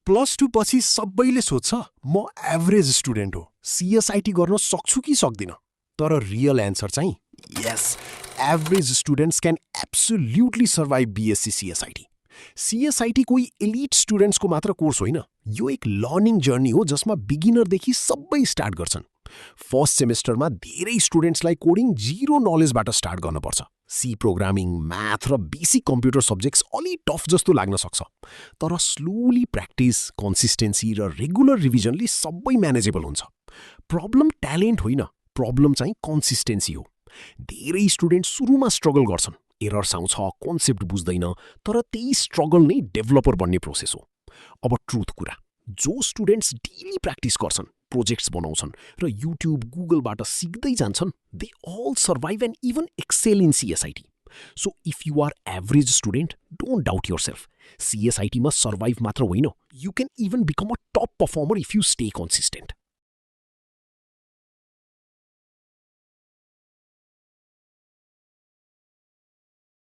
Plus two पछि सबैले सोध्छ म एभरेज स्टुडेन्ट हो, सिएसआइटी गर्न सक्छु कि सक्दिन। तर रियल एन्सर चाहिँ yes, average students can absolutely survive BSc CSIT. CSIT कोही एलिट स्टुडेन्ट्सको मात्र कोर्स होइन, यो एक लर्निङ जर्नी हो जसमा बिगिनरदेखि सबै स्टार्ट गर्छन्। फर्स्ट सेमेस्टरमा धेरै स्टुडेन्ट्सलाई कोडिङ जिरो नलेजबाट स्टार्ट गर्नुपर्छ। सी प्रोग्रामिङ, म्याथ र बेसिक कम्प्युटर सब्जेक्ट्स अलि टफ जस्तो लाग्न सक्छ, तर स्लोली प्र्याक्टिस, कन्सिस्टेन्सी र रेगुलर रिभिजनले सबै म्यानेजेबल हुन्छ। प्रब्लम ट्यालेन्ट होइन, प्रब्लम चाहिँ कन्सिस्टेन्सी हो। धेरै स्टुडेन्ट सुरुमा स्ट्रगल गर्छन्, एरर्स आउँछ, कन्सेप्ट बुझ्दैन, तर त्यही स्ट्रगल नै डेभलपर बन्ने प्रोसेस हो। अब ट्रुथ कुरा, जो स्टुडेन्ट्स डेली प्र्याक्टिस गर्छन्, प्रोजेक्ट्स बनाउँछन् र युट्युब, गुगलबाट सिक्दै जान्छन्, they all survive and even excel in CSIT. So if you are average student, don't doubt yourself. सिएसआइटीमा सर्भाइभ मात्र होइन, you can even become a top performer if you stay consistent.